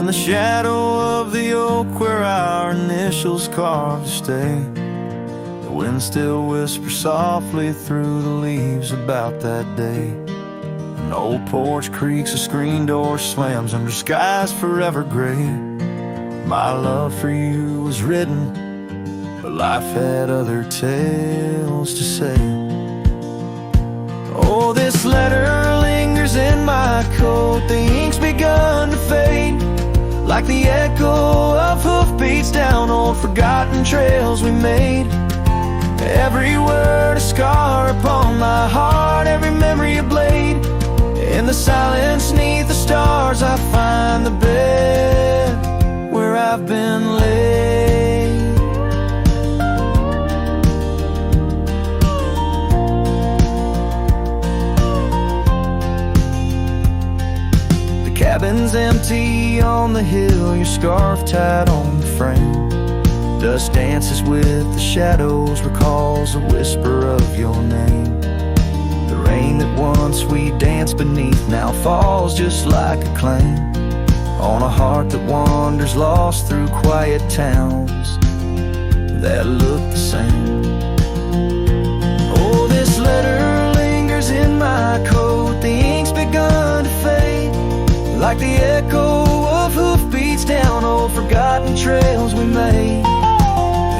the shadow of the oak where our initials carved to stay, the wind still whispers softly through the leaves about that day. An old porch creaks, a screen door slams under skies forever gray. My love for you was written, but life had other tales to say. Oh, this letter lingers in my coat, the ink's begun to fade, like the echo of hoofbeats down old forgotten trails we made. Every word a scar upon my heart, every memory a blade. In the silence neath the stars I find the bed where I've been laid. The cabin's empty on the hill, your scarf tied on the frame. Dust dances with the shadows, recalls a whisper of your name. The rain that once we danced beneath now falls just like a claim on a heart that wanders lost through quiet towns that look the same. Oh, this letter lingers in my coat, the ink's begun to fade, like the echo of hoofbeats down old forgotten trails we made.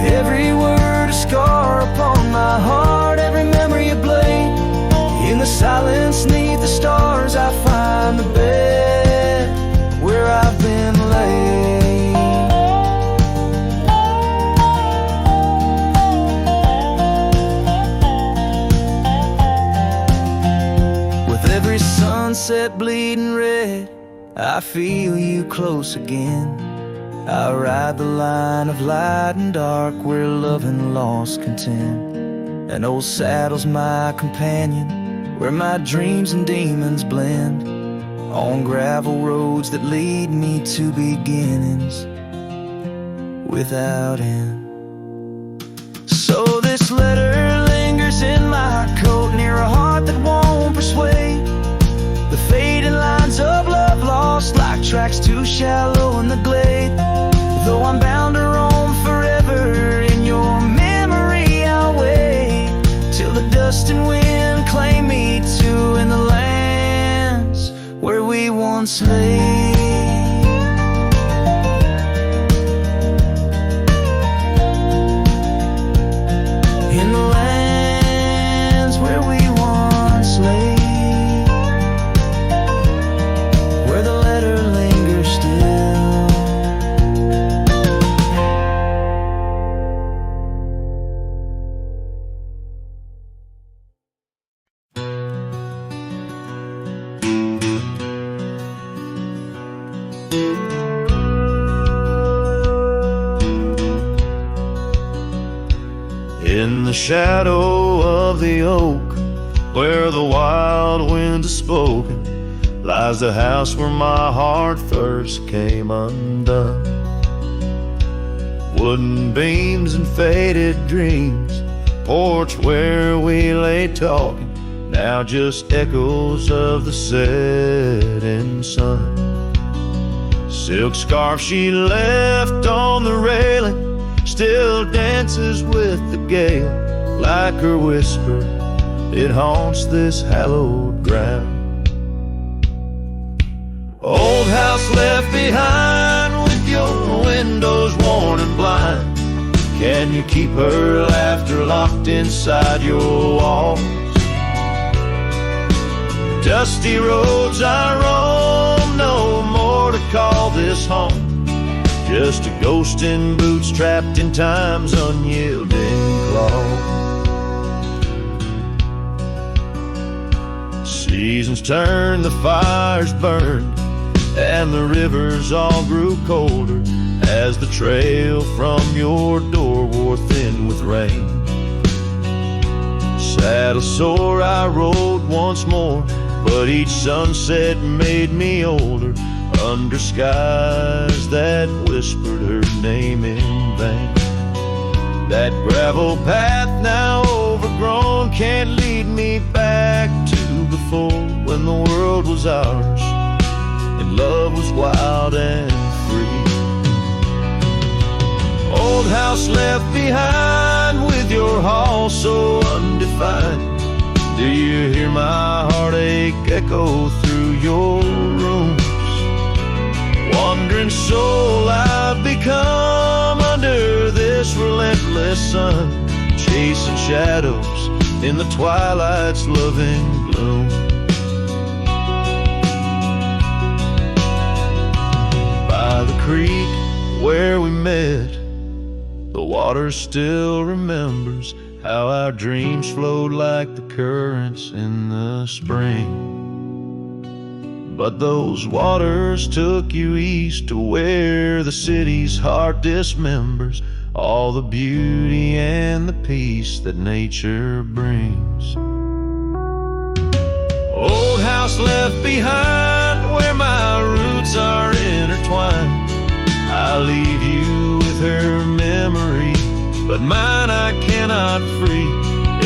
Every word a scar upon my heart, every memory a blade. In the silence neath the stars I find the bed where I've been laid. With every sunset bleeding red, I feel you close again. I ride the line of light and dark where love and loss contend. An old saddle's my companion, where my dreams and demons blend, on gravel roads that lead me to beginnings without end. So this letter lingers in my coat, near a heart that won't persuade. The fading lines of love lost like tracks too shallow in the glade. Though I'm bound to roam forever in your memory, I'll wait till the dust and wind claim me to in the lands where we once lay. In the lands where we once lay, where the letter lingers still. In the shadow of the oak, where the wild winds are spoken, lies the house where my heart first came undone. Wooden beams and faded dreams, porch where we lay talking, now just echoes of the setting sun. Silk scarf she left on the railing still dances with the gale, like her whisper, it haunts this hallowed ground. Old house left behind with your windows worn and blind, can you keep her laughter locked inside your walls? Dusty roads I roam, no more to call this home, just a ghost in boots trapped in time's unyielding claw. Seasons turned, the fires burned, and the rivers all grew colder as the trail from your door wore thin with rain. Saddle sore I rode once more, but each sunset made me older, under skies that whispered her name in vain. That gravel path now overgrown can't lead me back to before, when the world was ours and love was wild and free. Old house left behind with your hall so undefined. Do you hear my heartache echo through your rooms? Wandering soul I've become under this relentless sun, chasing shadows in the twilight's loving gloom. By the creek where we met, the water still remembers how our dreams flowed like the currents in the spring. But those waters took you east to where the city's heart dismembers all the beauty and the peace that nature brings. Old house left behind where my roots are intertwined. I leave you with her memory, but mine I cannot free.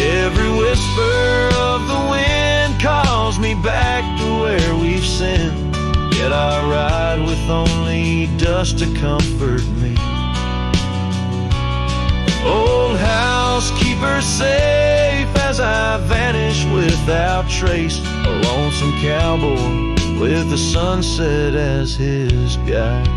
Every whisper of the wind calls me back to where we've sinned, yet I ride with only dust to comfort me. Old house, keep her safe as I vanish without trace. A lonesome cowboy with the sunset as his guide.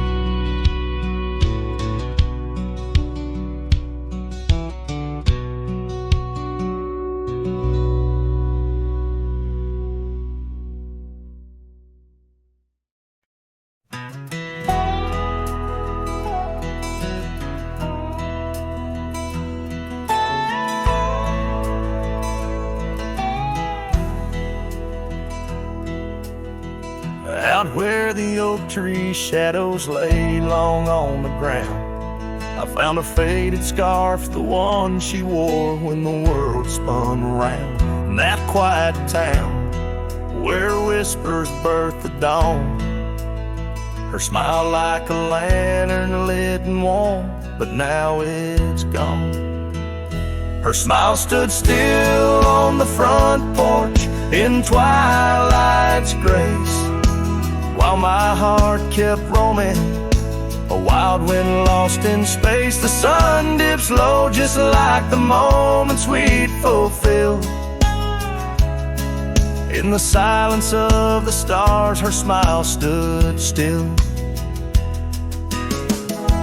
Out where the oak tree shadows lay long on the ground, I found a faded scarf, the one she wore when the world spun around. In that quiet town where whispers birth the dawn, her smile like a lantern lit and warm, but now it's gone. Her smile stood still on the front porch in twilight's grace, while my heart kept roaming, a wild wind lost in space. The sun dips low just like the moments we'd fulfill. In the silence of the stars, her smile stood still.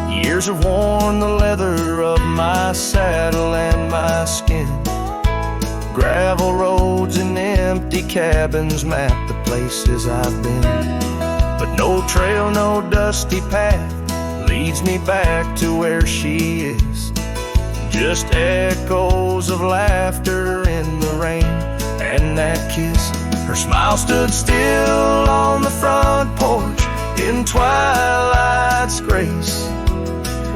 Years have worn the leather of my saddle and my skin. Gravel roads and empty cabins map the places I've been. But no trail, no dusty path leads me back to where she is. Just echoes of laughter in the rain and that kiss. Her smile stood still on the front porch in twilight's grace,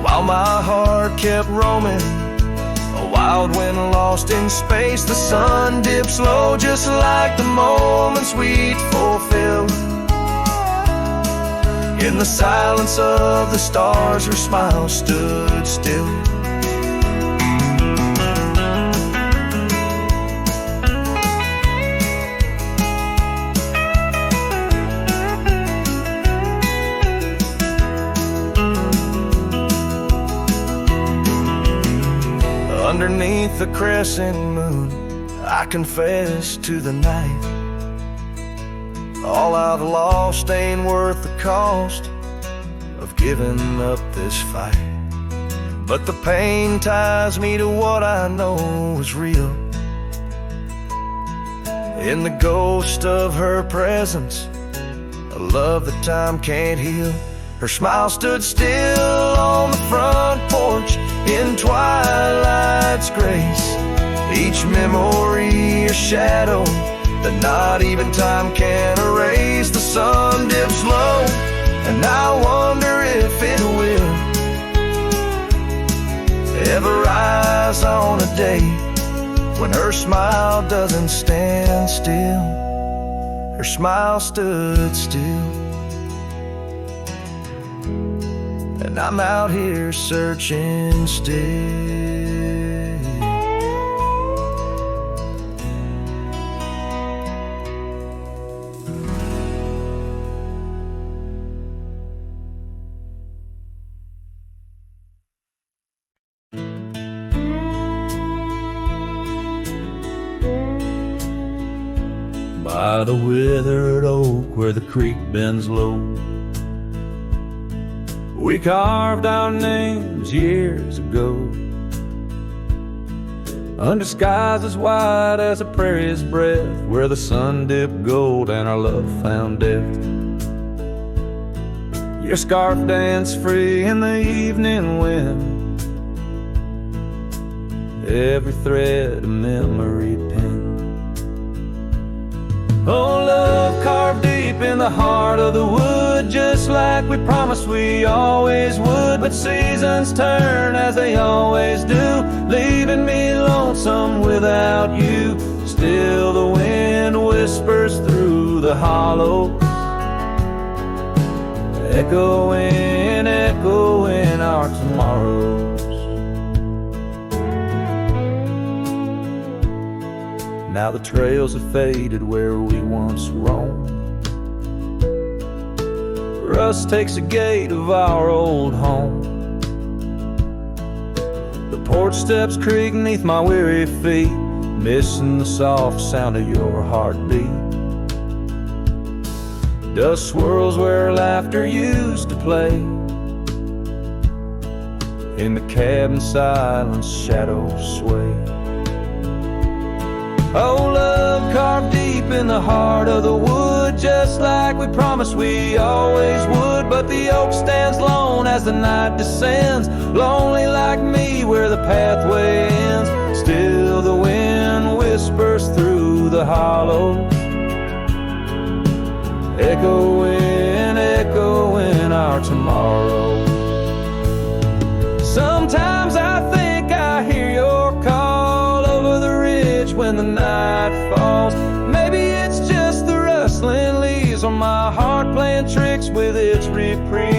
while my heart kept roaming, a wild wind lost in space. The sun dips low just like the moments we'd fulfilled. In the silence of the stars, her smile stood still. Underneath the crescent moon, I confess to the night, all I've lost ain't worth the cost of giving up this fight. But the pain ties me to what I know is real. In the ghost of her presence, a love that time can't heal. Her smile stood still on the front porch in twilight's grace. Each memory a shadow that not even time can erase. The sun dips low, and I wonder if it will ever rise on a day when her smile doesn't stand still. Her smile stood still, and I'm out here searching still. by the withered oak where the creek bends low. We carved our names years ago, under skies as wide as a prairie's breath, where the sun dipped gold and our love found depth. Your scarf danced free in the evening wind, every thread a memory pinned. Oh, love carved deep in the heart of the wood, just like we promised we always would. But seasons turn as they always do, leaving me lonesome without you. Still the wind whispers through the hollow, echoing, echoing our tomorrows. Now the trails have faded where we once roamed. Rust takes the gate of our old home. The porch steps creak beneath my weary feet, missing the soft sound of your heartbeat. Dust swirls where laughter used to play. In the cabin silence, shadows sway. Oh, love carved deep in the heart of the wood, just like we promised we always would. But the oak stands lone as the night descends, lonely like me where the pathway ends. Still the wind whispers through the hollow, echoing, echoing our tomorrow. Sometimes I think I hear your call over the ridge when the night falls. Maybe it's just the rustling leaves on my heart playing tricks with its reprieve.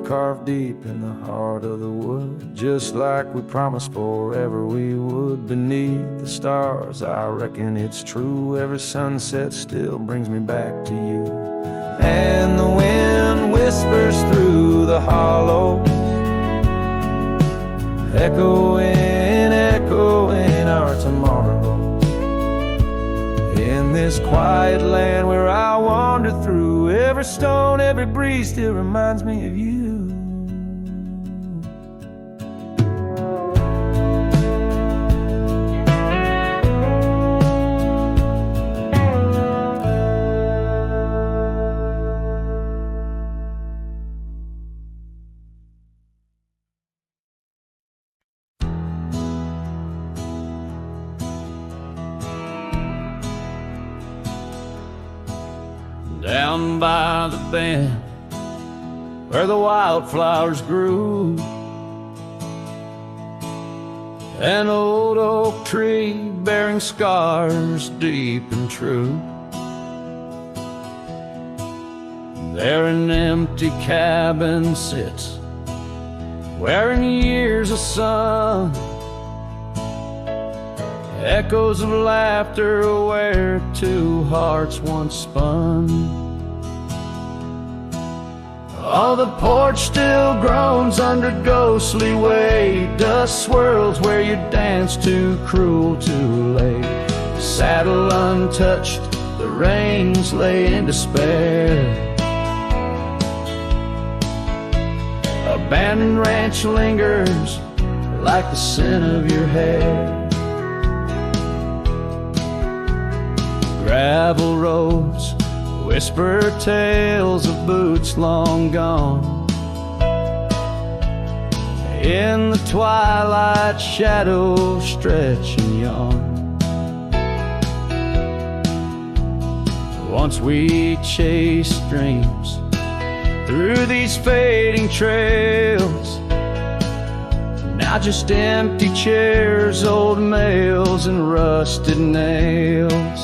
Carved deep in the heart of the wood, just like we promised forever we would. Beneath the stars, I reckon it's true, every sunset still brings me back to you. And the wind whispers through the hollow, echoing, echoing our tomorrows. In this quiet land where I wander through, every stone, every breeze still reminds me of you. Down by the bend where the wildflowers grew, an old oak tree bearing scars deep and true. There an empty cabin sits, wearing years of sun, echoes of laughter where two hearts once spun. Oh, the porch still groans under ghostly weight, dust swirls where you danced too cruel, too late. Saddle untouched, the reins lay in despair. Abandoned ranch lingers like the scent of your hair. Gravel roads whisper tales of boots long gone. In the twilight, shadows stretch and yawn. Once we chased dreams through these fading trails, now just empty chairs, old mails, and rusted nails.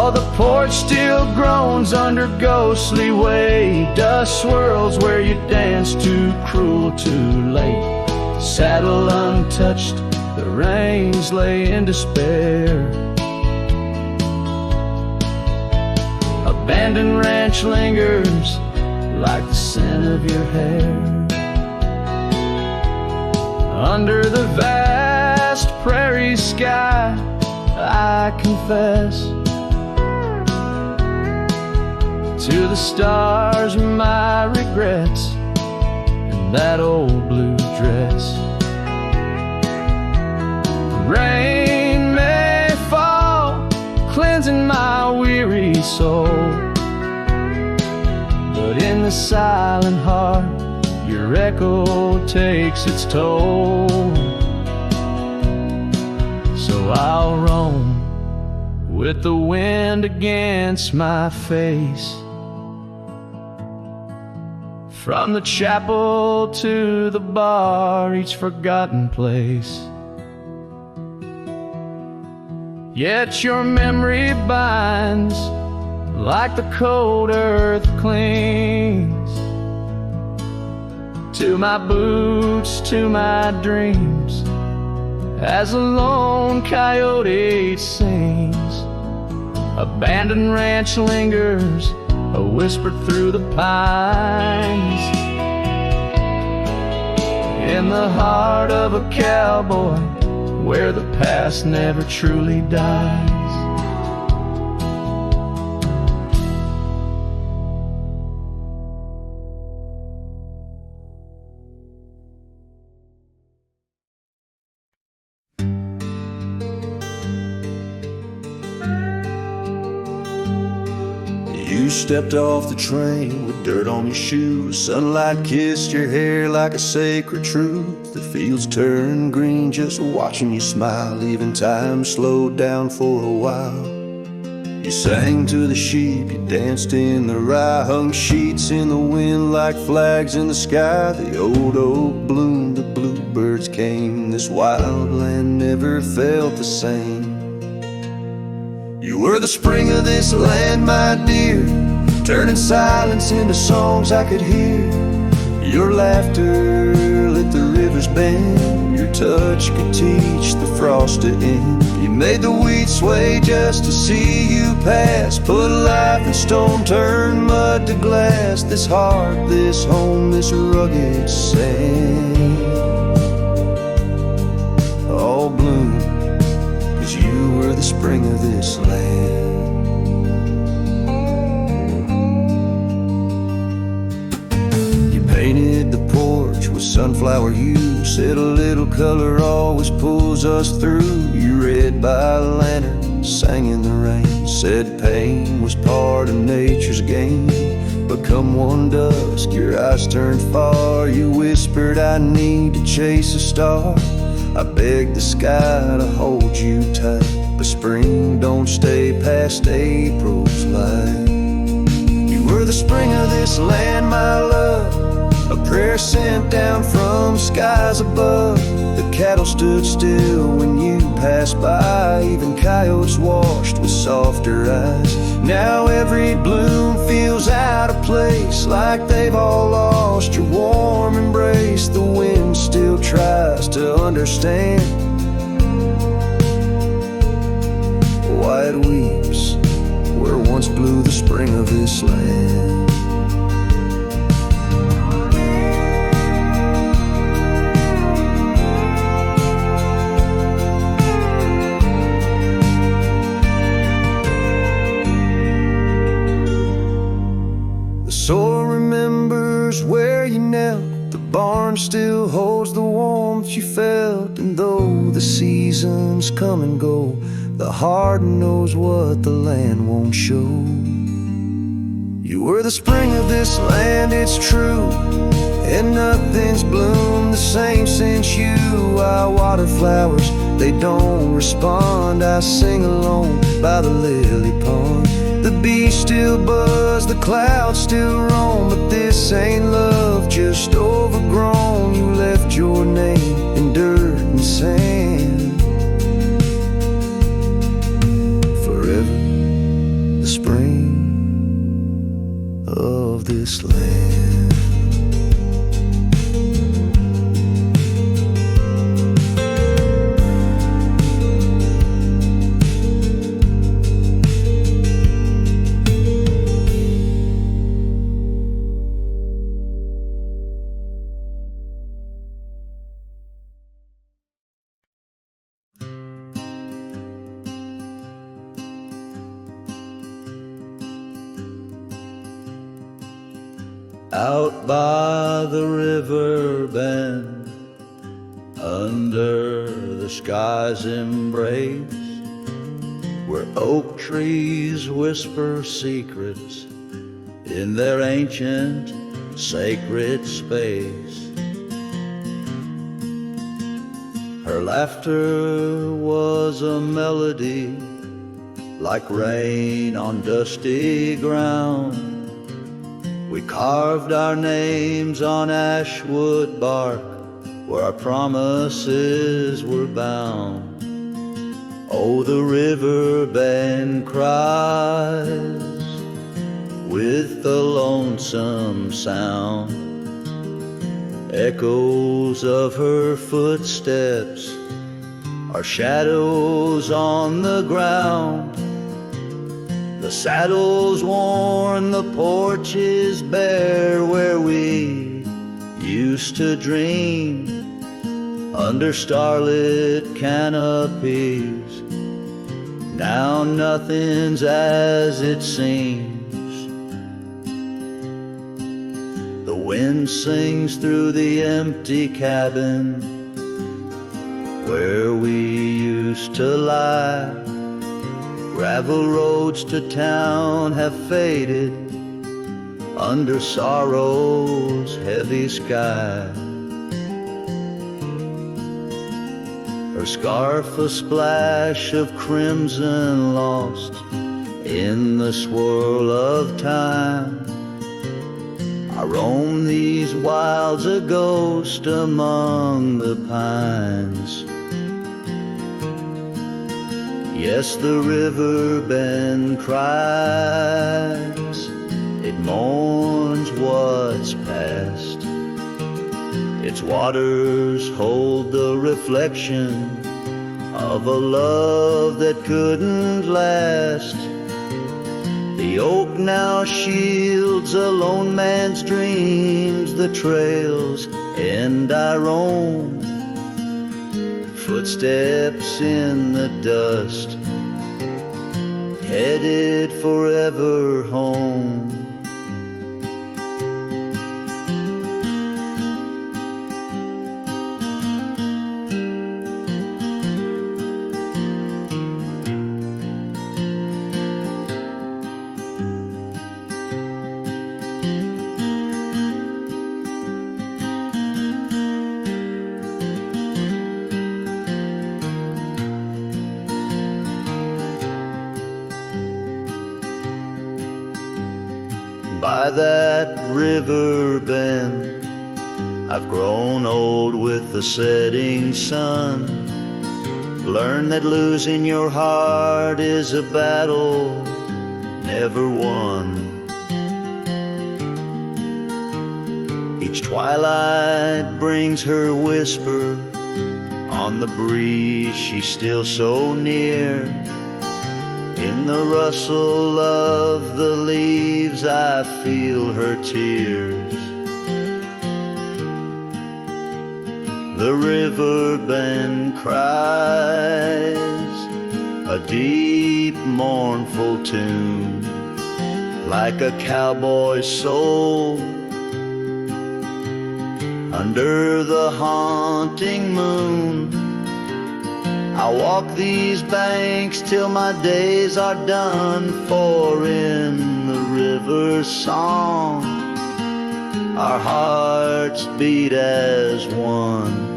Oh, the porch still groans under ghostly weight. Dust swirls where you dance too cruel, too late. Saddle untouched, the reins lay in despair. Abandoned ranch lingers like the scent of your hair. Under the vast prairie sky, I confess to the stars my regrets and that old blue dress. Rain may fall, cleansing my weary soul, but in the silent heart your echo takes its toll. So I'll roam with the wind against my face, from the chapel to the bar, each forgotten place. Yet your memory binds like the cold earth clings to my boots, to my dreams, as a lone coyote sings. Abandoned ranch lingers, a whisper through the pines, in the heart of a cowboy, where the past never truly dies. You stepped off the train with dirt on your shoes. Sunlight kissed your hair like a sacred truth. The fields turned green just watching you smile. Even time slowed down for a while. You sang to the sheep, you danced in the rye, hung sheets in the wind like flags in the sky. The old oak bloomed, the bluebirds came. This wild land never felt the same. You were the spring of this land, my dear, turning silence into songs I could hear. Your laughter lit the river's bend, your touch could teach the frost to end. You made the wheat sway just to see you pass, put life in stone, turn mud to glass. This heart, this home, this rugged sand, all bloom, 'cause you were the spring of this land. You painted the porch with sunflower hue, said a little color always pulls us through. You read by lantern, sang in the rain, said pain was part of nature's game. But come one dusk, your eyes turned far. You whispered, I need to chase a star. I begged the sky to hold you tight, but spring don't stay past April's light. You were the spring of this land, my love, a prayer sent down from skies above. The cattle stood still when you passed by, even coyotes washed with softer eyes. Now every bloom feels out of place, like they've all lost your warm embrace. The wind still tries to understand why it weeps where once blew the spring of this land. Soil remembers where you knelt, the barn still holds the warmth you felt. And though the seasons come and go, the heart knows what the land won't show. You were the spring of this land, it's true, and nothing's bloomed the same since you. I water flowers, they don't respond. I sing alone by the lily pond. The bees still buzz, the clouds still roam, but this ain't love, just overgrown. You left your name in dirt and sand, forever the spring of this land. Out by the river bend, under the sky's embrace, where oak trees whisper secrets in their ancient sacred space. Her laughter was a melody, like rain on dusty ground. We carved our names on ashwood bark, where our promises were bound. Oh, the river bend cries with a lonesome sound. Echoes of her footsteps are shadows on the ground. The saddle's worn, the porch is bare, where we used to dream under starlit canopies. Now nothing's as it seems. The wind sings through the empty cabin where we used to lie. Gravel roads to town have faded under sorrow's heavy sky. Her scarf a splash of crimson lost in the swirl of time. I roam these wilds a ghost among the pines. Yes, the river bend cries, it mourns what's past. Its waters hold the reflection of a love that couldn't last. The oak now shields a lone man's dreams, the trails and I roam. Footsteps in the dust, headed forever home. By that river bend, I've grown old with the setting sun. Learn that losing your heart is a battle never won. Each twilight brings her whisper on the breeze, she's still so near. In the rustle of the leaves, I feel her tears. The river bend cries a deep, mournful tune, like a cowboy's soul. Under the haunting moon, I'll walk these banks till my days are done, for in the river's song our hearts beat as one.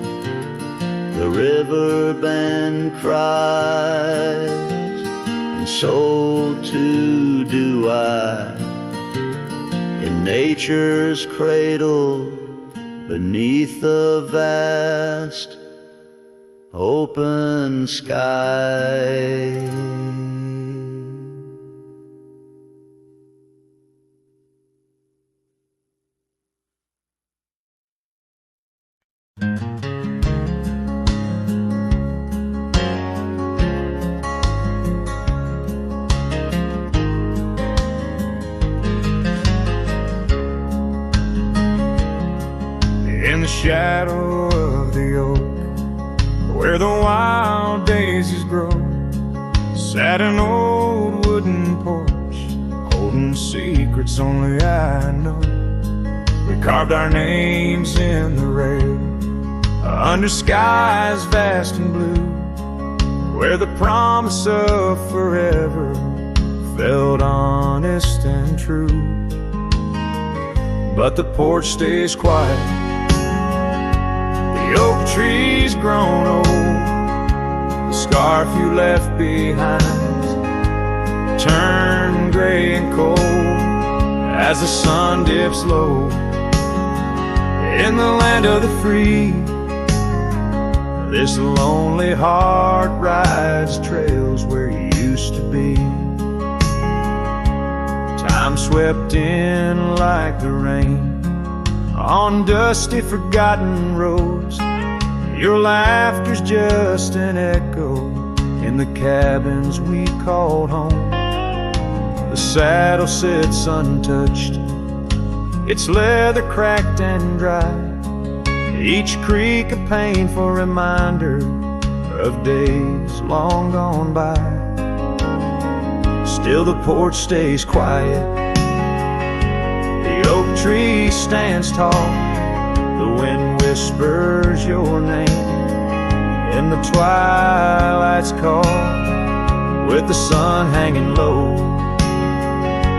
The river bend cries, and so too do I, in nature's cradle beneath the vast open sky. the shadow of the oak, where the wild daisies grow, sat an old wooden porch, holding secrets only I know. We carved our names in the rail, under skies vast and blue, where the promise of forever felt honest and true. But the porch stays quiet, the oak tree's grown old, the scarf you left behind turned gray and cold as the sun dips low. In the land of the free, this lonely heart rides trails where you used to be. Time swept in like the rain on dusty forgotten roads. Your laughter's just an echo in the cabins we called home. The saddle sits untouched, its leather cracked and dry, each creak a painful reminder of days long gone by. Still the porch stays quiet, the oak tree stands tall, the wind whispers your name in the twilight's call, with the sun hanging low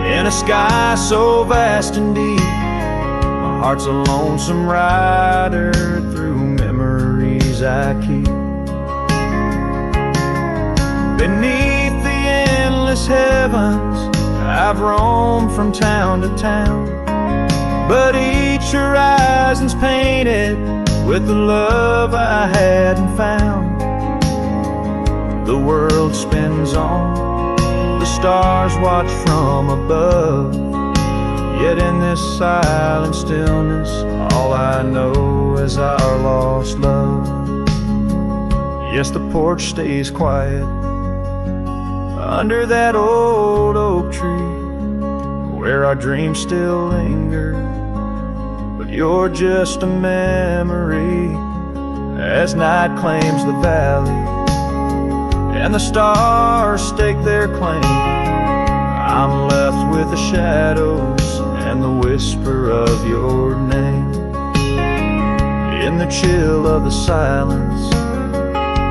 in a sky so vast and deep. My heart's a lonesome rider through memories I keep. Beneath the endless heavens, I've roamed from town to town, but each horizon's painted with the love I hadn't found. The world spins on, the stars watch from above, yet in this silent stillness, all I know is our lost love. Yes, the porch stays quiet under that old oak tree, where our dreams still linger, but you're just a memory as night claims the valley and the stars stake their claim. I'm left with the shadows and the whisper of your name in the chill of the silence,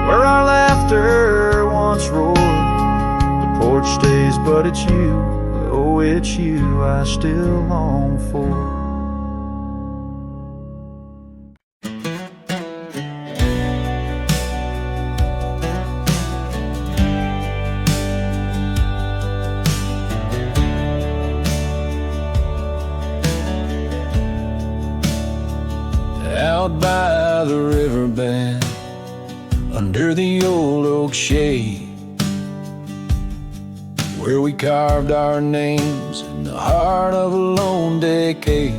where our laughter once roared. The porch stays, but it's you, oh it's you I still long for. Out by the riverbed, under the old oak shade, where we carved our names in the heart of a lone decade.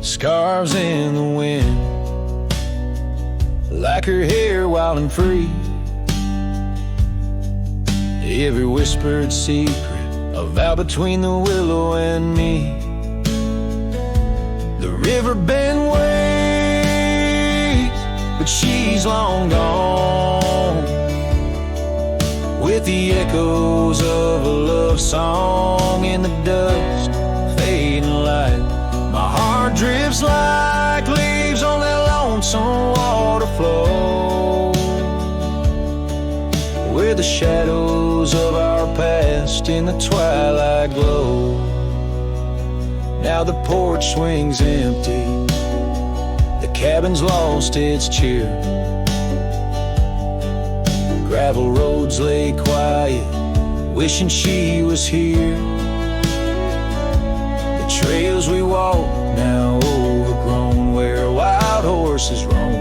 Scarves in the wind, like her hair wild and free. Every whispered secret, a vow between the willow and me. The river bend waits, but she's long gone, with the echoes of a love song in the dust, fading light. My heart drifts like leaves on that lonesome water flow, where the shadows of our past in the twilight glow. Now the porch swings empty, the cabin's lost its cheer. Gravel roads lay quiet, wishing she was here. The trails we walk now overgrown, where wild horses roam.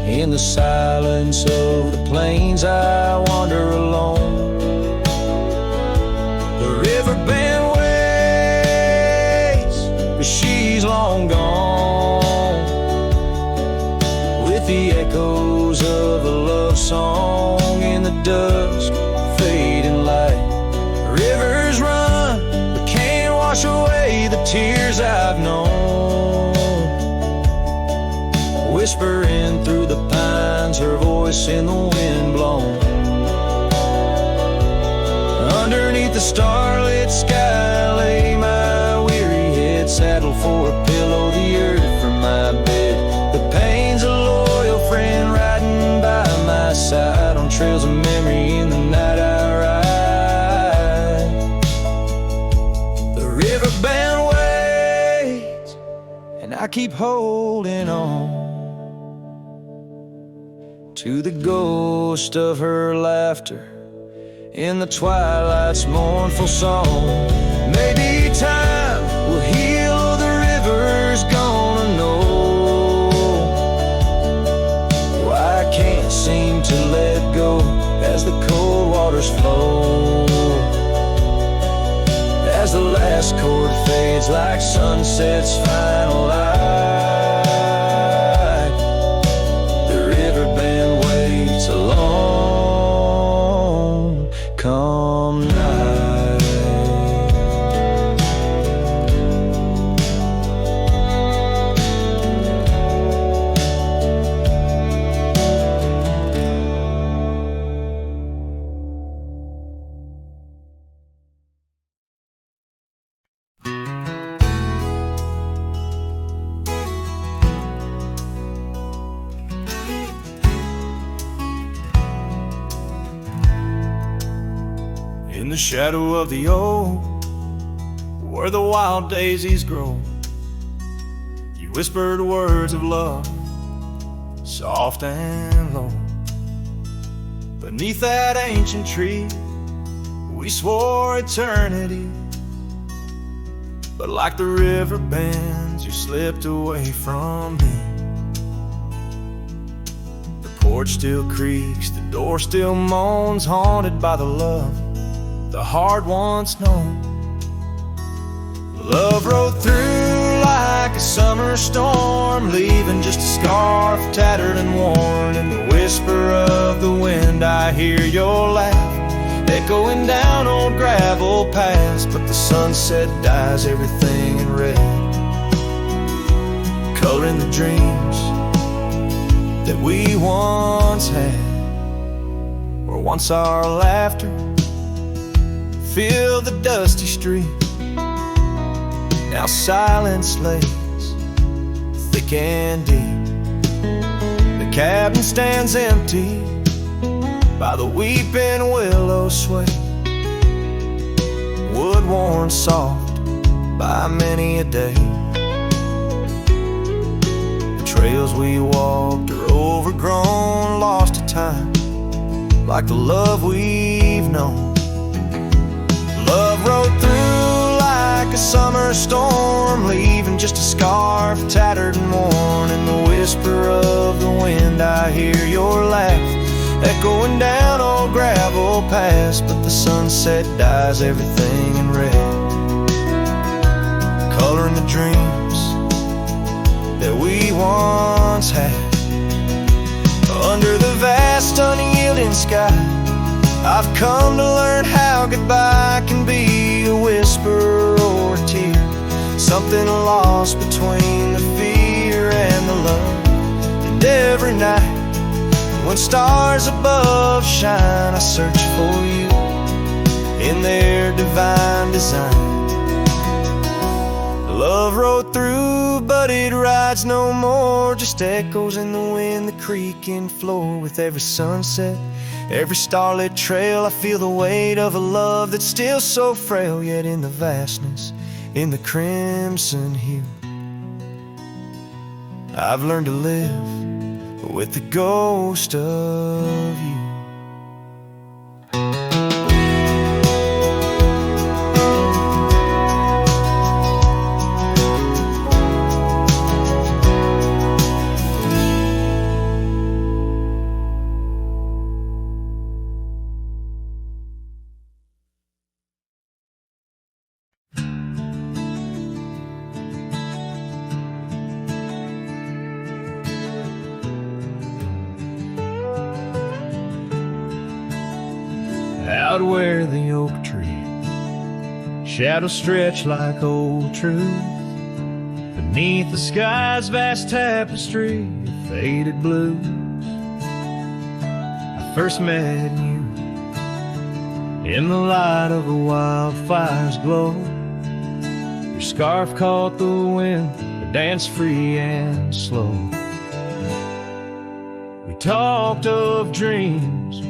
In the silence of the plains I wander alone. The river bend waits, but she's long gone, with the echoes of a love song in the dusk, fading light. Rivers run, but can't wash away the tears I've known. in the wind blown. Underneath the starlit sky lay my weary head, saddled for a pillow, the earth from my bed. The pain's a loyal friend riding by my side on trails of memory in the night I ride. The river band waits, and I keep holding on to the ghost of her laughter in the twilight's mournful song. Maybe time will heal, the river's gonna know why I can't seem to let go as the cold waters flow. As the last chord fades like sunset's final light, the river band waits alone. Come night. In the shadow of the oak, where the wild daisies grow, you whispered words of love, soft and low. Beneath that ancient tree, we swore eternity, but like the river bends, you slipped away from me. The porch still creaks, the door still moans, haunted by the love the heart once known. Love rode through like a summer storm, leaving just a scarf tattered and worn. In the whisper of the wind I hear your laugh, echoing down old gravel paths. But the sunset dyes everything in red, coloring the dreams that we once had, where once our laughter filled the dusty street. Now silence lays thick and deep. The cabin stands empty by the weeping willow sway, wood worn soft by many a day. The trails we walked are overgrown, lost to time, like the love we've known. Love rode through like a summer storm, leaving just a scarf tattered and worn. In the whisper of the wind I hear your laugh, echoing down old gravel paths. But the sunset dyes everything in red, coloring the dreams that we once had. Under the vast unyielding sky, I've come to learn how goodbye can be a whisper or a tear, something lost between the fear and the love. And every night when stars above shine, I search for you in their divine design. Love rode through, but it rides no more, just echoes in the wind, the creaking floor. With every sunset, every starlit trail, I feel the weight of a love that's still so frail, yet in the vastness, in the crimson hue, I've learned to live with the ghost of you. Out where the oak tree shadows stretch like old truth, beneath the sky's vast tapestry of faded blues, first met you, in the light of a wildfire's glow. Your scarf caught the wind, but danced free and slow. We talked of dreams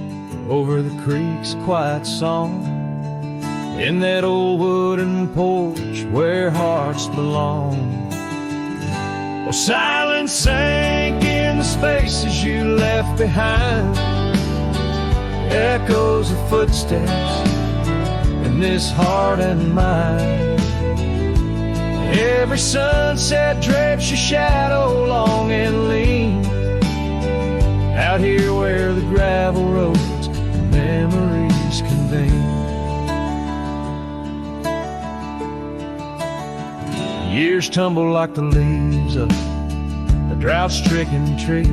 over the creek's quiet song, in that old wooden porch where hearts belong. Well, silence sank in the spaces you left behind, echoes of footsteps in this heart and mind. Every sunset drapes your shadow long and lean, out here where the gravel roads and memories convene. Years tumble like the leaves of a drought-stricken tree.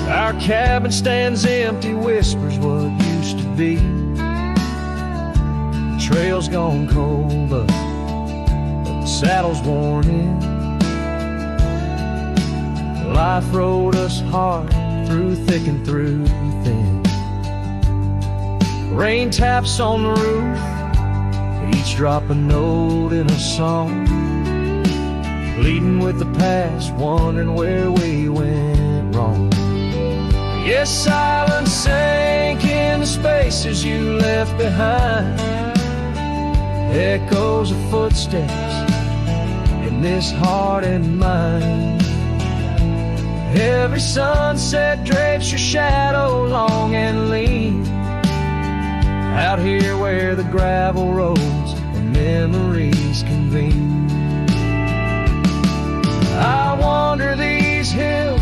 Our cabin stands empty, whispers what used to be. The trail's gone cold, but the saddle's worn in. Life rode us hard through thick and through thin. Rain taps on the roof, each drop a note in a song, pleading with the past, wondering where we went wrong. Yes, silence sank in the spaces you left behind, echoes of footsteps in this heart and mind. Every sunset drapes your shadow long and lean, out here where the gravel roads and memories convene. I wander these hills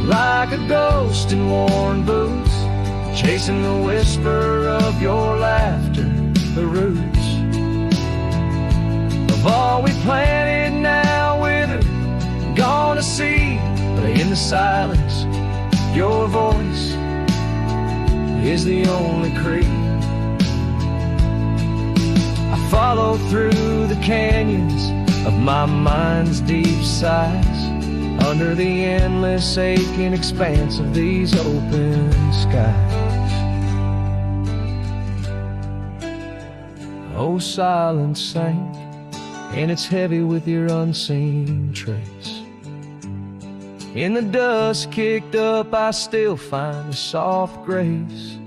like a ghost in worn boots, chasing the whisper of your laughter, the roots of all we planted now withered, gone to seed. But in the silence, your voice is the only creed. I follow through the canyons of my mind's deep sighs, under the endless aching expanse of these open skies. Oh, silence sank, and it's heavy with your unseen trace. In the dust kicked up, I still find a soft grace.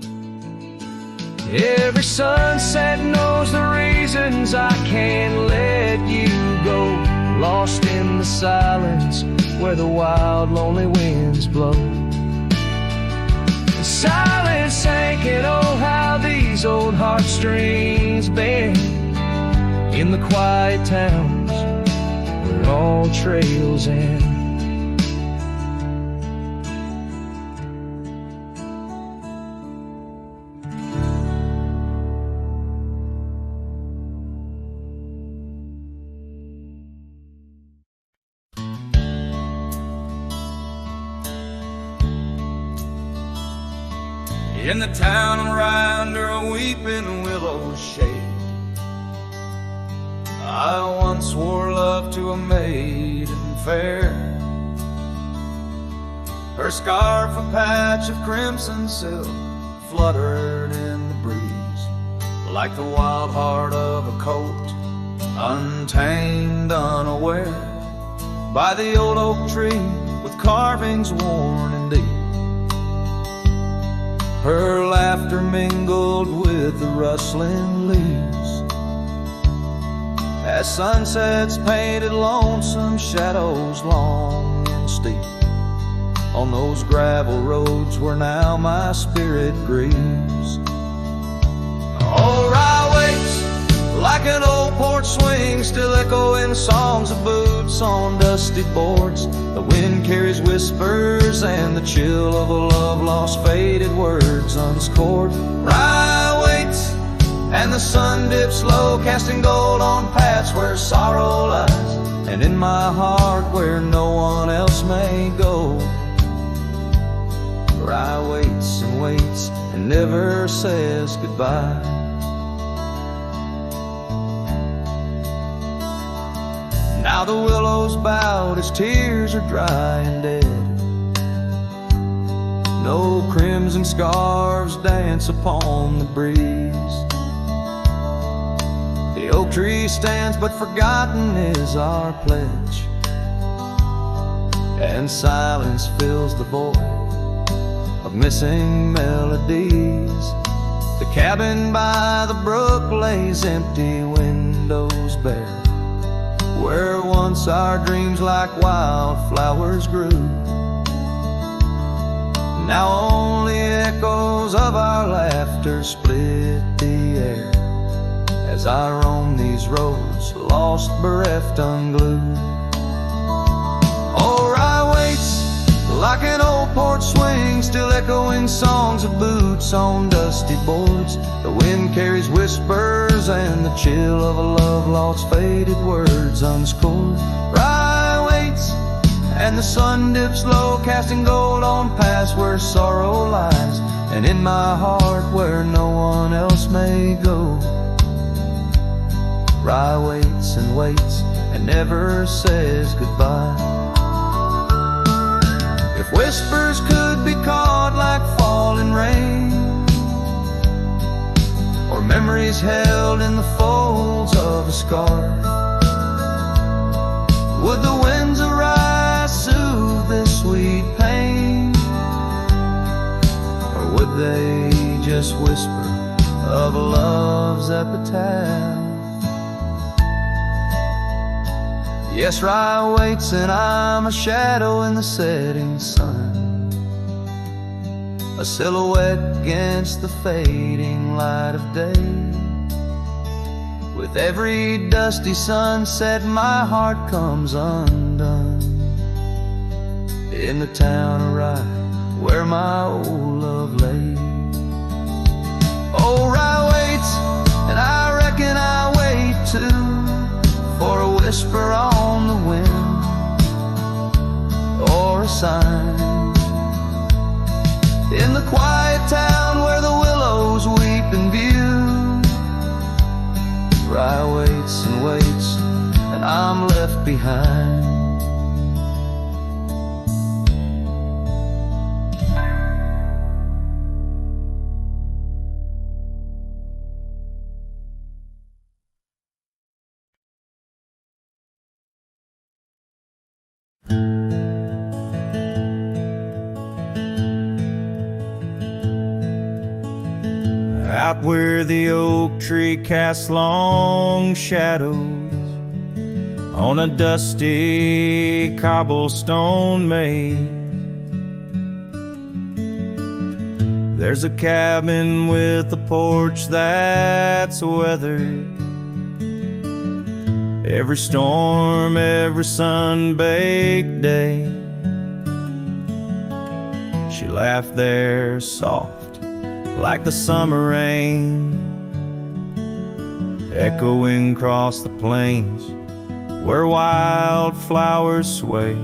Every sunset knows the reasons I can't let you go, lost in the silence where the wild, lonely winds blow. The silence sank, and oh, how these old heartstrings bend in the quiet towns where all trails end. In the town right under a weeping willow shade, I once swore love to a maiden fair. Her scarf a patch of crimson silk fluttered in the breeze, like the wild heart of a colt, untamed, unaware, by the old oak tree with carvings worn and deep. Her laughter mingled with the rustling leaves, as sunsets painted lonesome shadows long and steep on those gravel roads where now my spirit grieves. Oh, Rye waits like an old porch swing, still echoing songs of boots on dusty boards. The wind carries whispers and the chill of a love lost, faded words unscored. Rye waits and the sun dips low, casting gold on paths where sorrow lies, and in my heart where no one else may go. Rye waits and waits and never says goodbye. Now the willow's bowed, his tears are dry and dead. No crimson scarves dance upon the breeze. The oak tree stands, but forgotten is our pledge, and silence fills the void of missing melodies. The cabin by the brook lays empty, windows bare, where once our dreams like wildflowers grew. Now only echoes of our laughter split the air as I roam these roads, lost, bereft, unglued. Oh, Rye waits like an old porch swing, still echoing songs of boots on dusty boards. The wind carries whispers and the chill of a love lost, faded words unscored. Rye waits and the sun dips low, casting gold on paths where sorrow lies, and in my heart where no one else may go. Rye waits and never says goodbye. If whispers could be caught like falling rain, or memories held in the folds of a scar, would the winds arise, soothe this sweet pain, or would they just whisper of love's epitaph? Yes, Rye waits and I'm a shadow in the setting sun, a silhouette against the fading light of day. With every dusty sunset my heart comes undone, in the town of Rye where my old love lay. Oh, Rye waits and I reckon I wait too, for a whisper on the wind, or a sign in the quiet town where the willows weep in view. Rye waits and I'm left behind. Out where the oak tree casts long shadows on a dusty cobblestone maze, there's a cabin with a porch that's weathered. Every storm, every sun-baked day, she laughed there soft like the summer rain, echoing across the plains where wildflowers sway.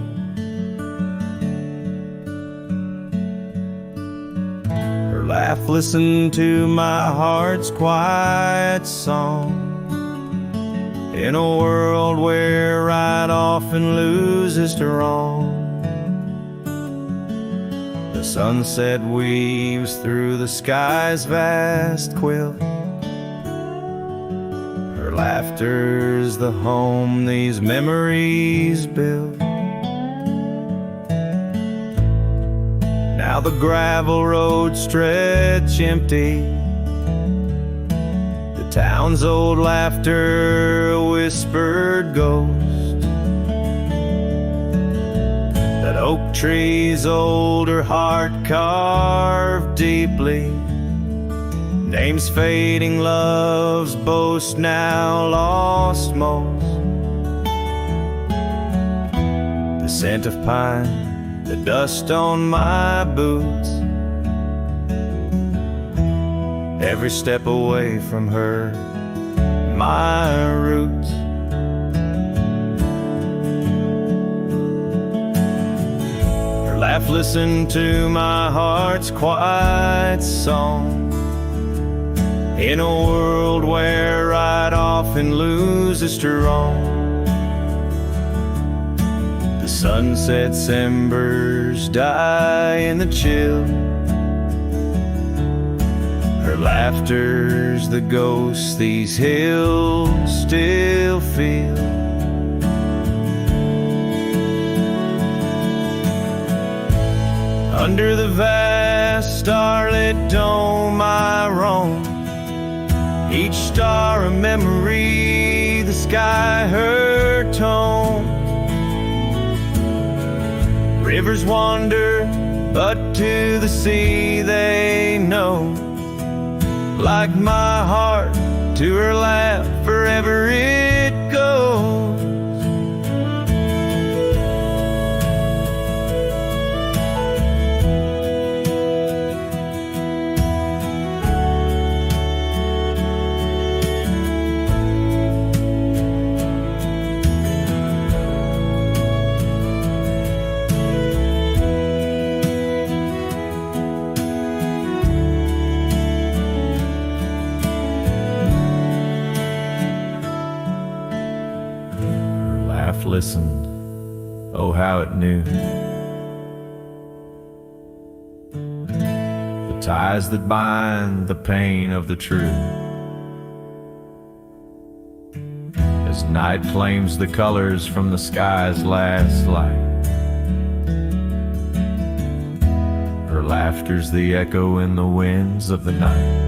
Her laugh listened to my heart's quiet song, in a world where right often loses to wrong. The sunset weaves through the sky's vast quilt. Her laughter's the home these memories build. Now the gravel roads stretch empty, the town's old laughter a whispered ghost. That oak tree's older heart carved deeply, names fading, love's boast now lost most. The scent of pine, the dust on my boots, every step away from her, my roots. Her laugh listened to my heart's quiet song, in a world where right often loses to wrong. The sunset's embers die in the chill, Her laughter's the ghost these hills still feel. Under the vast starlit dome I roam, each star a memory, the sky her tone. Rivers wander, but to the sea they know. Like my heart to her lap, forever it goes. Listened, oh how it knew the ties that bind the pain of the true. As night claims the colors from the sky's last light, her laughter's the echo in the winds of the night.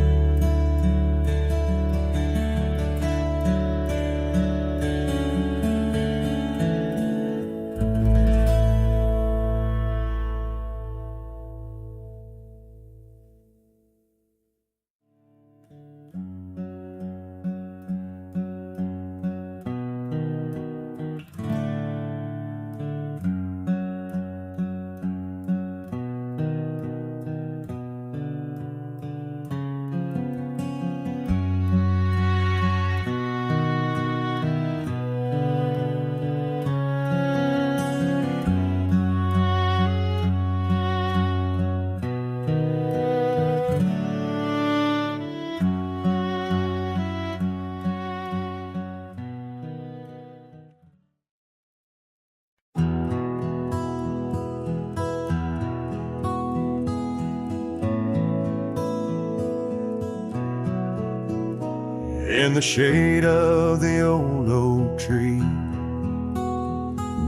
In the shade of the old oak tree,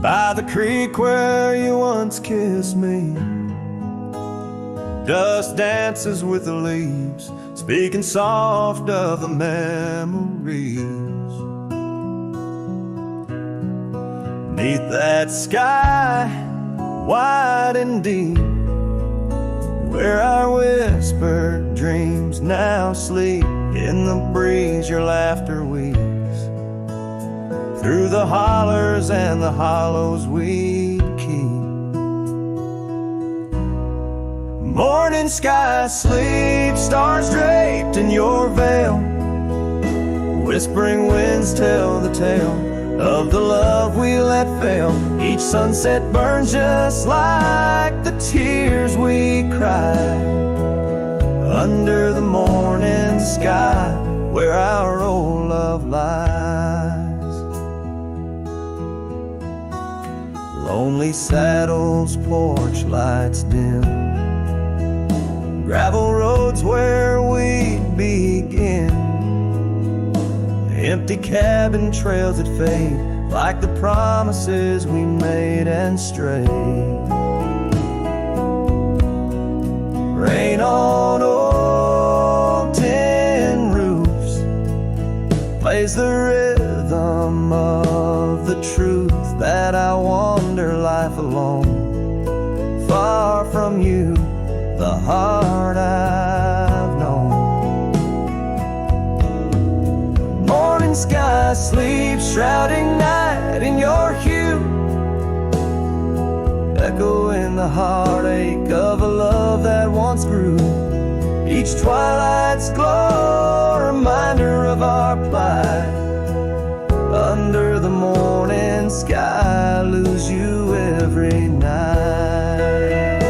by the creek where you once kissed me, dust dances with the leaves, speaking soft of the memories. Neath that sky, wide and deep, where our whispered dreams now sleep. In the breeze your laughter weaves, through the hollers and the hollows we'd keep. Morning sky sleep, stars draped in your veil, whispering winds tell the tale of the love we let fail. Each sunset burns just like the tears we cried under the morning sky, where our old love lies. Lonely saddles, porch lights dim, gravel roads where we'd begin, empty cabin trails that fade like the promises we made and strayed. Rain on old tin roofs plays the rhythm of the truth that I wander life alone, far from you, the heart I've known. Morning sky sleeps, shrouding night in your hue, echoing the heartache of a love that once grew. Each twilight's glow, a reminder of our plight. Under the morning sky, I lose you every night.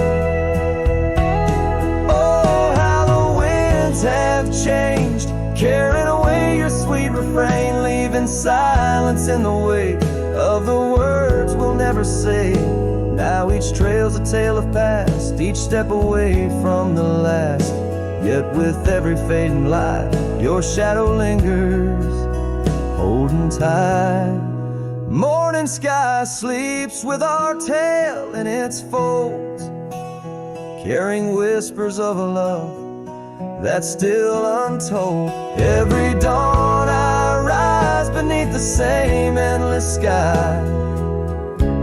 Oh, how the winds have changed, carrying away your sweet refrain, leaving silence in the wake of the words we'll never say. Now each trail's a tale of past, each step away from the last. Yet with every fading light, your shadow lingers, holding tight. Morning sky sleeps with our tail in its folds, carrying whispers of a love that's still untold. Every dawn I rise beneath the same endless sky,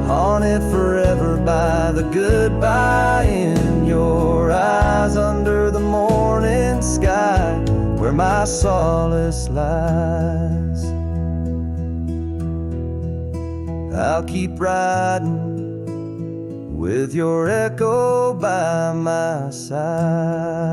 haunted forever by the goodbye in your eyes. Under the morning sky, where my solace lies, I'll keep riding with your echo by my side.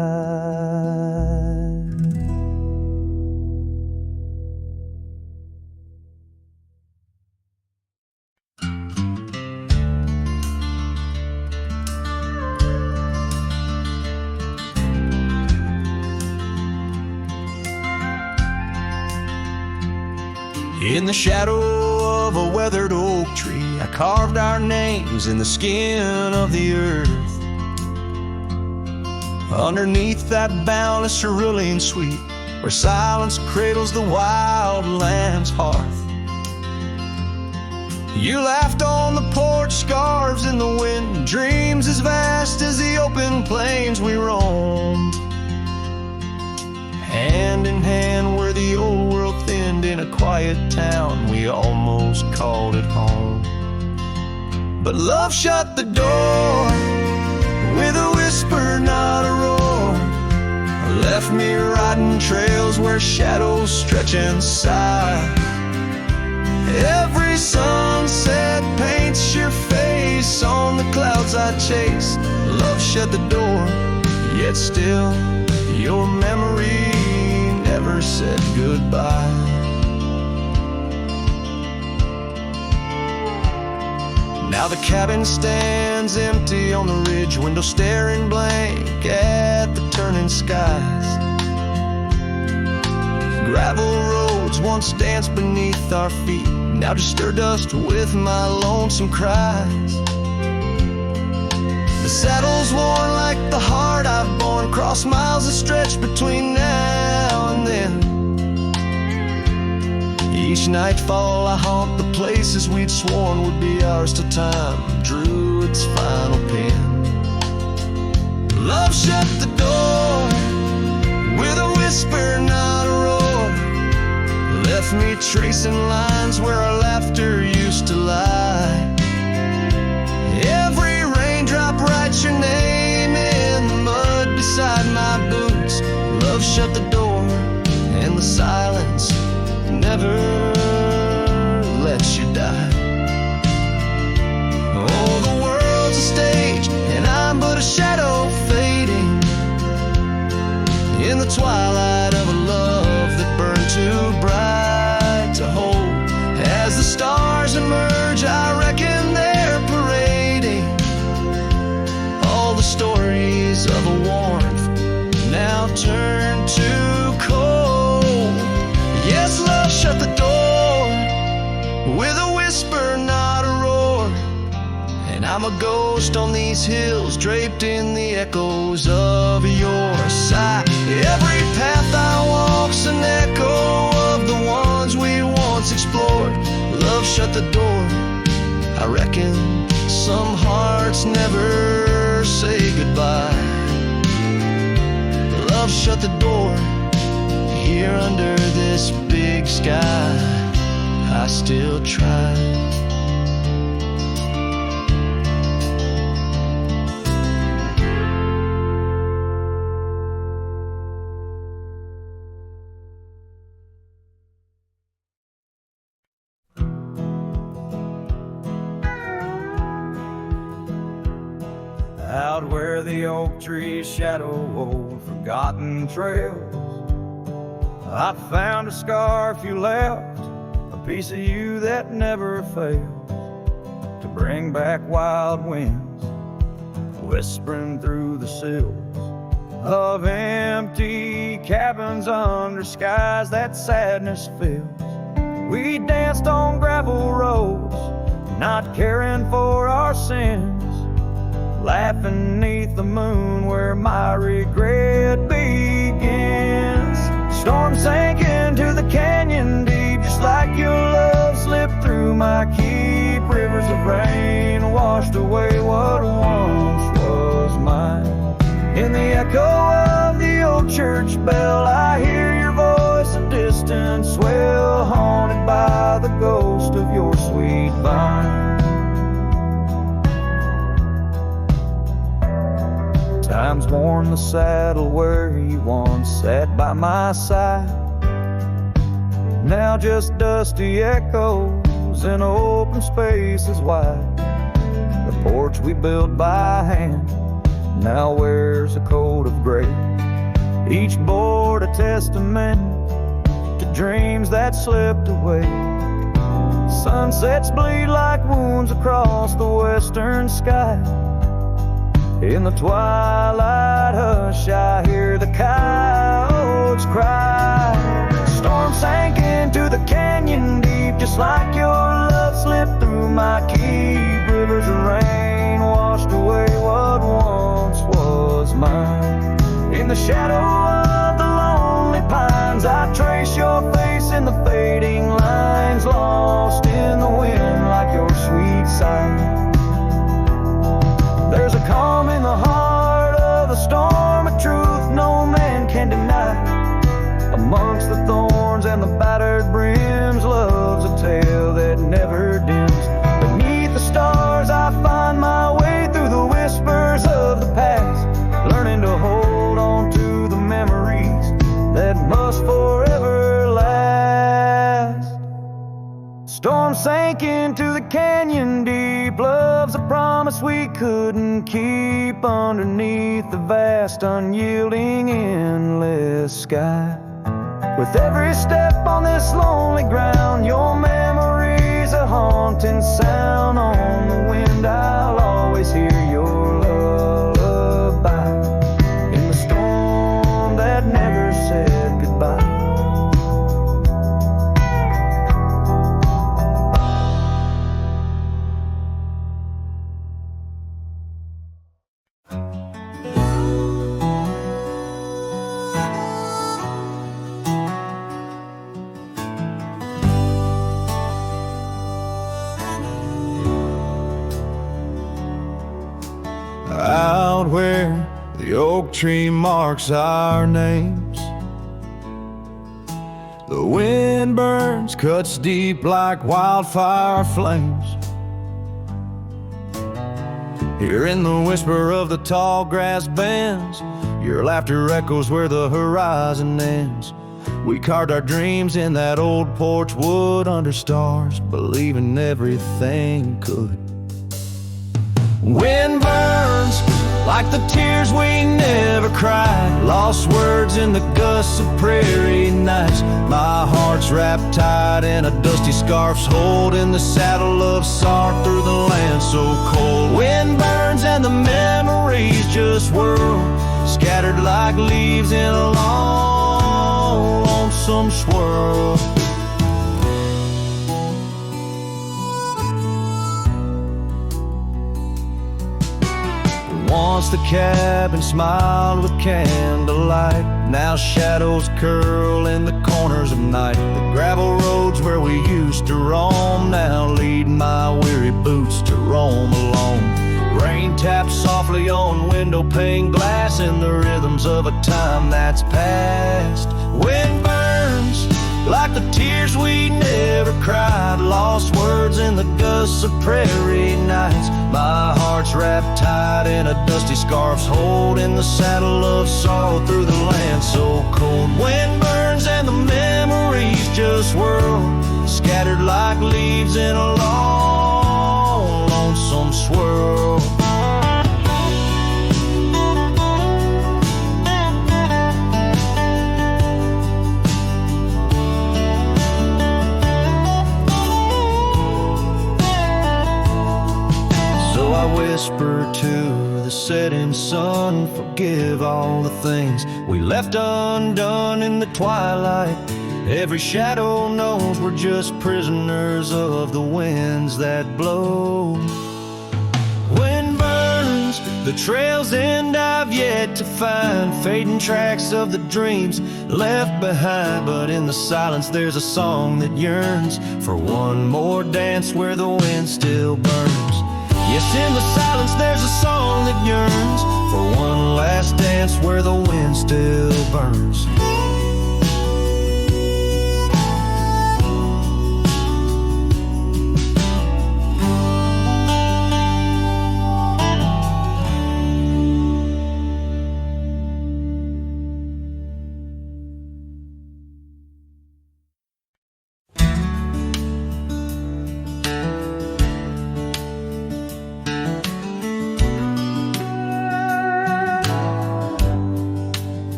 In the shadow of a weathered oak tree, I carved our names in the skin of the earth. Underneath that boundless cerulean sweet, where silence cradles the wild lamb's hearth. You laughed on the porch, scarves in the wind, dreams as vast as the open plains we roamed. Hand in hand where the old world thinned, in a quiet town we almost called it home. But love shut the door with a whisper, not a roar. Left me riding trails where shadows stretch and sigh. Every sunset paints your face on the clouds I chase. Love shut the door, yet still your memory never said goodbye. Now the cabin stands empty on the ridge, window staring blank at the turning skies. Gravel roads once danced beneath our feet, now just stir dust with my lonesome cries. The saddle's worn like the heart I've borne, cross miles that stretch between now and then. Each nightfall I haunt the places we'd sworn would be ours till time drew its final pen. Love shut the door with a whisper, not a roar. Left me tracing lines where our laughter used to lie. Every raindrop writes your name in the mud beside my boots. Love shut the door, and the silence never lets you die. Oh, the world's a stage, and I'm but a shadow fading in the twilight of a love that burned too bright to hold. As the stars emerge, I reckon they're parading all the stories of a warmth now turned to cold. Yes, love shut the door with a whisper, not a roar. And I'm a ghost on these hills, draped in the echoes of your sigh. Every path I walk's an echo of the ones we once explored. Love shut the door, I reckon some hearts never say goodbye. Love shut the door, here under this big sky I still try. Out where the oak trees shadow old forgotten trails, I found a scarf you left, a piece of you that never fails to bring back wild winds, whispering through the sills of empty cabins under skies that sadness fills. We danced on gravel roads, not caring for our sins. laughing neath the moon where my regret begins. Storm sank into the canyon deep, just like your love slipped through my keep. Rivers of rain washed away what once was mine. In the echo of the old church bell, I hear your voice, a distant swell, haunted by the ghost of your sweet vine. Time's worn the saddle where you once sat by my side. Now just dusty echoes in open spaces wide. The porch we built by hand now wears a coat of gray. Each board a testament to dreams that slipped away. Sunsets bleed like wounds across the western sky. In the twilight hush, I hear the coyotes cry. Storm sank into the canyon deep, just like your love slipped through my keep. Rivers of rain washed away what once was mine. In the shadow of the lonely pines, I trace your face in the fading lines, lost in the wind like your sweet sigh. There's a calm in the heart of the storm, a truth no man can deny. Amongst the thorns and the battered brims, love's a tale that never dims. Beneath the stars I find my way through the whispers of the past, learning to hold on to the memories that must forever last. Storm sank into the canyon deep, love's a promise we couldn't keep, underneath the vast, unyielding, endless sky. With every step on this lonely ground, your memory's a haunting sound. On the wind I'll always hear your lullaby, in the storm that never said goodbye. Out where the oak tree marks our names, the wind burns, cuts deep like wildfire flames. Hearing the whisper of the tall grass bends, your laughter echoes where the horizon ends. We carved our dreams in that old porch wood under stars, believing everything could. Wind burns like the tears we never cried, lost words in the gusts of prairie nights. My heart's wrapped tight in a dusty scarf's holding the saddle of sorrow through the land so cold. Wind burns and the memories just whirl, scattered like leaves in a long, lonesome swirl. Once the cabin smiled with candlelight, now shadows curl in the corners of night. The gravel roads where we used to roam now lead my weary boots to roam alone. Rain taps softly on window pane glass in the rhythms of a time that's past. Wind burns like the tears we never cried, lost words in the gusts of prairie nights. My heart's wrapped tight in a dusty scarf's holding the saddle of sorrow through the land so cold. Wind burns and the memories just whirl, scattered like leaves in a long, lonesome swirl. I whisper to the setting sun, forgive all the things we left undone in the twilight. Every shadow knows we're just prisoners of the winds that blow. Wind burns The trail's end I've yet to find, fading tracks of the dreams left behind. But in the silence there's a song that yearns for one more dance where the wind still burns. Yes, in the silence there's a song that yearns for one last dance where the wind still burns.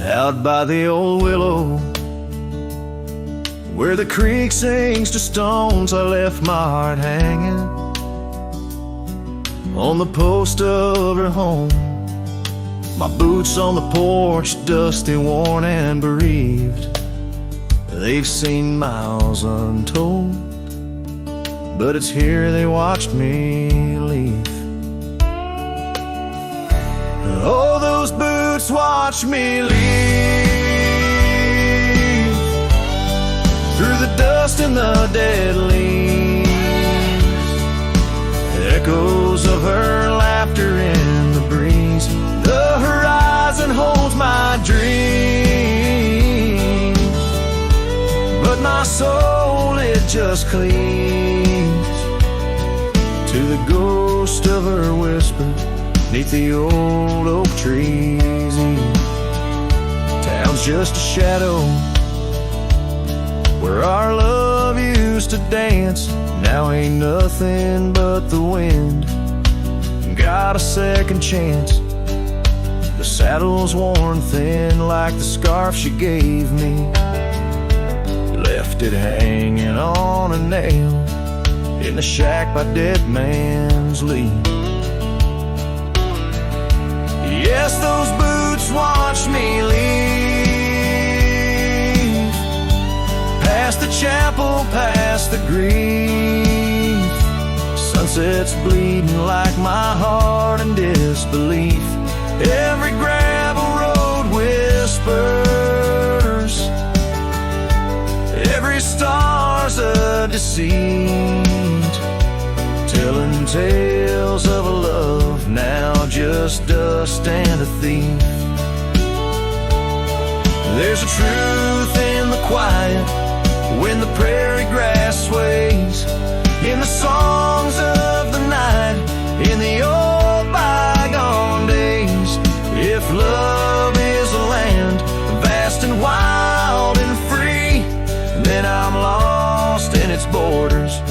Out by the old willow, where the creek sinks to stones, I left my heart hanging on the post of her home. My boots on the porch, dusty, worn, and bereaved. They've seen miles untold, but it's here they watched me leave. Oh, those boots watch me leave through the dust and the dead leaves. Echoes of her laughter in the breeze. The horizon holds my dreams, but my soul, it just clings to the ghost of her whisper 'neath the old oak trees. Town's just a shadow where our love used to dance. Now ain't nothing but the wind. Got a second chance. The saddle's worn thin like the scarf she gave me. Left it hanging on a nail in the shack by Dead Man's Lead. Yes, those boots watch me leave past the chapel, past the grief. Sunset's bleeding like my heart in disbelief. Every gravel road whispers, every star's a deceit, telling tales of a love now just dust and a thief. There's a truth in the quiet when the prairie grass sways, in the songs of the night, in the old bygone days. If love is a land vast and wild and free, then I'm lost in its borders,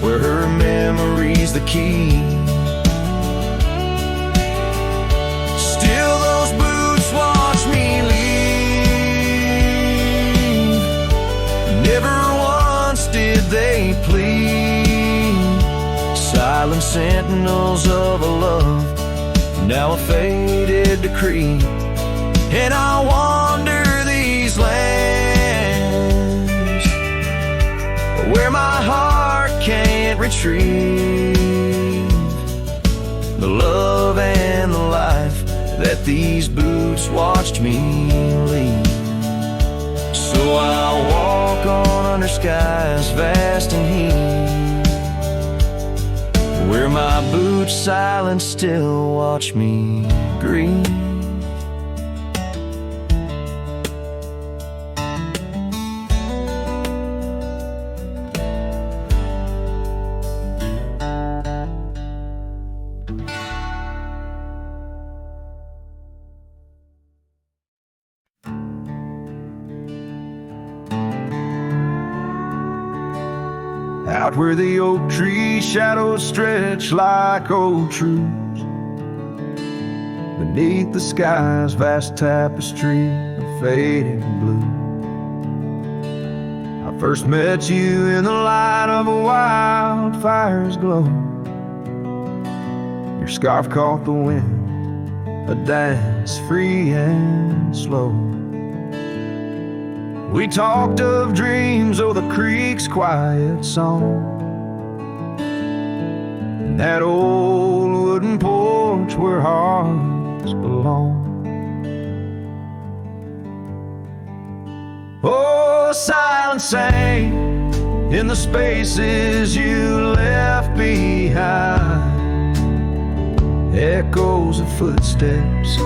where her memory's the key. Still those boots watch me leave. Never once did they plead. Silent sentinels of a love, now a faded decree. And I wander these lands where my heart can't retrieve the love and the life that these boots watched me leave. So I'll walk on under skies vast and heat, where my boots silent still watch me grieve. Out where the oak tree shadows stretch like old truths, beneath the sky's vast tapestry of fading blue. I first met you in the light of a wildfire's glow. Your scarf caught the wind, a dance free and slow. We talked of dreams, oh, the creek's quiet song, and that old wooden porch porch where hearts belong. Oh, silence sang in the spaces you left behind. Echoes of footsteps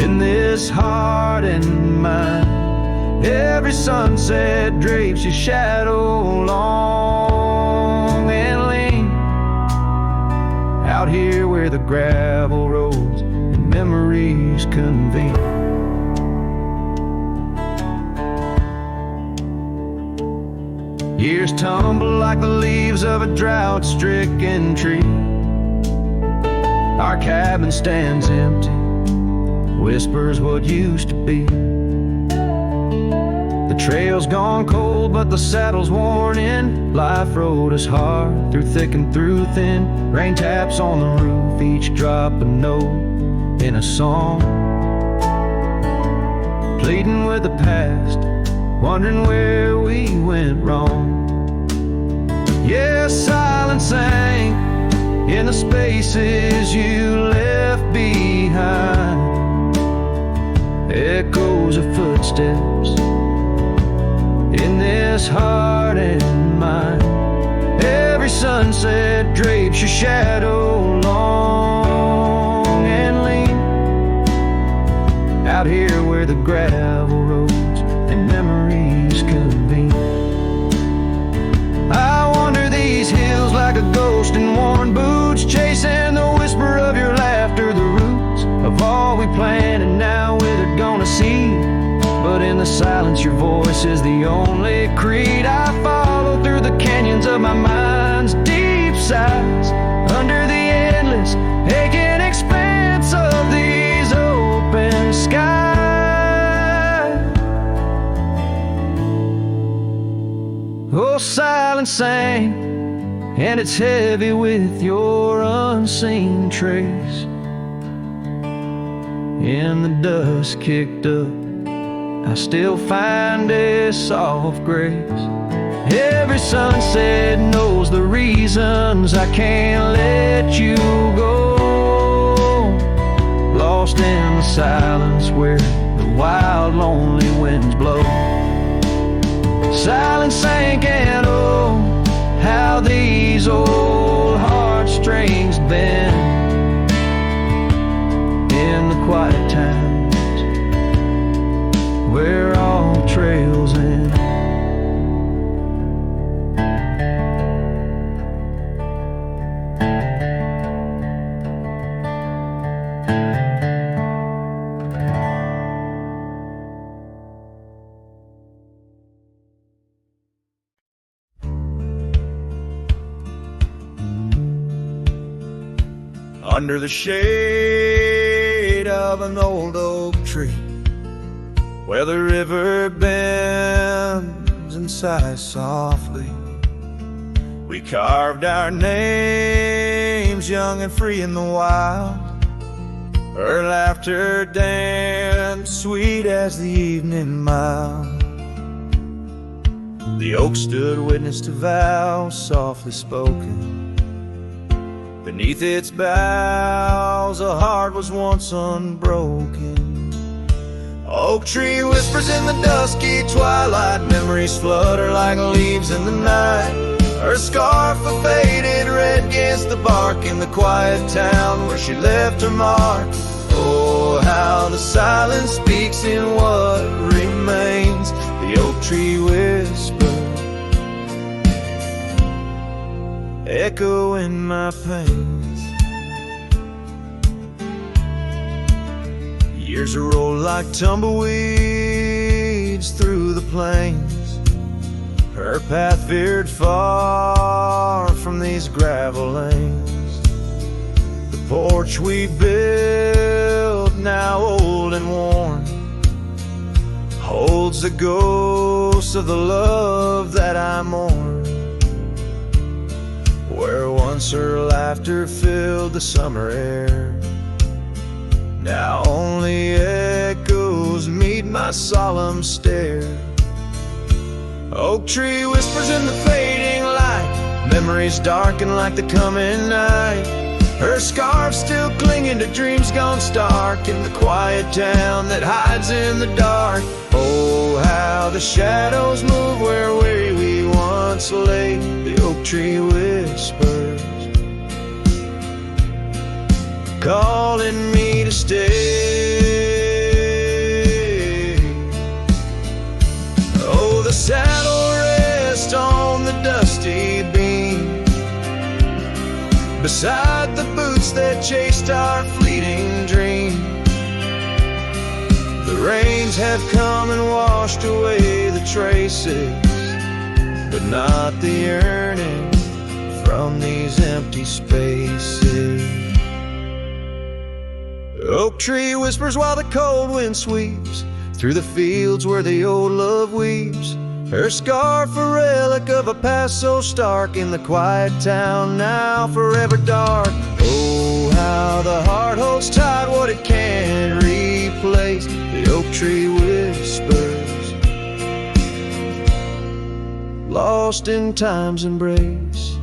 in this heart and mind. Every sunset drapes your shadow long and lean. Out here where the gravel roads and memories convene. Years tumble like the leaves of a drought-stricken tree. Our cabin stands empty, whispers what used to be. The trail's gone cold, but the saddle's worn in. Life rode us hard, through thick and through thin. Rain taps on the roof, each drop a note in a song. Pleading with the past, wondering where we went wrong. Yeah, silence sang in the spaces you left behind. Echoes of footsteps in this heart and mind. Every sunset drapes your shadow long and lean. Out here where the gravel roads and memories convene. I wander these hills like a ghost in worn boots, chasing the whisper of your laughter, the roots of all we planned and now withered gonna see. But in the silence your voice is the only creed I follow through the canyons of my mind's deep sighs, under the endless aching expanse of these open skies. Oh, silence sang, and it's heavy with your unseen trace. In the dust kicked up, I still find a soft grace. Every sunset knows the reasons I can't let you go. Lost in the silence where the wild, lonely winds blow. Silence sank and oh, how these old heartstrings bend in the quiet times where all trails end. Under the shade of an old oak tree, where the river bends and sighs softly, we carved our names young and free in the wild. Her laughter danced sweet as the evening mild. The oak stood witness to vows softly spoken. Beneath its boughs a heart was once unbroken. Oak tree whispers in the dusky twilight, memories flutter like leaves in the night. Her scarf a faded red against the bark in the quiet town where she left her mark. Oh, how the silence speaks in what remains. The oak tree whispers, echo in my pains. Years roll like tumbleweeds through the plains. Her path veered far from these gravel lanes. The porch we built, now old and worn, holds the ghost of the love that I mourn. Where once her laughter filled the summer air, now only echoes meet my solemn stare. Oak tree whispers in the fading light, memories darken like the coming night. Her scarf still clinging to dreams gone stark in the quiet town that hides in the dark. Oh, how the shadows move where we once lay. The oak tree whispers, calling me to stay. Oh, the saddle rests on the dusty beam beside the boots that chased our fleeting dream. The rains have come and washed away the traces, but not the yearning from these empty spaces. The oak tree whispers while the cold wind sweeps through the fields where the old love weeps. Her scarf a relic of a past so stark in the quiet town now forever dark. Oh, how the heart holds tight what it can't replace. The oak tree whispers, lost in time's embrace.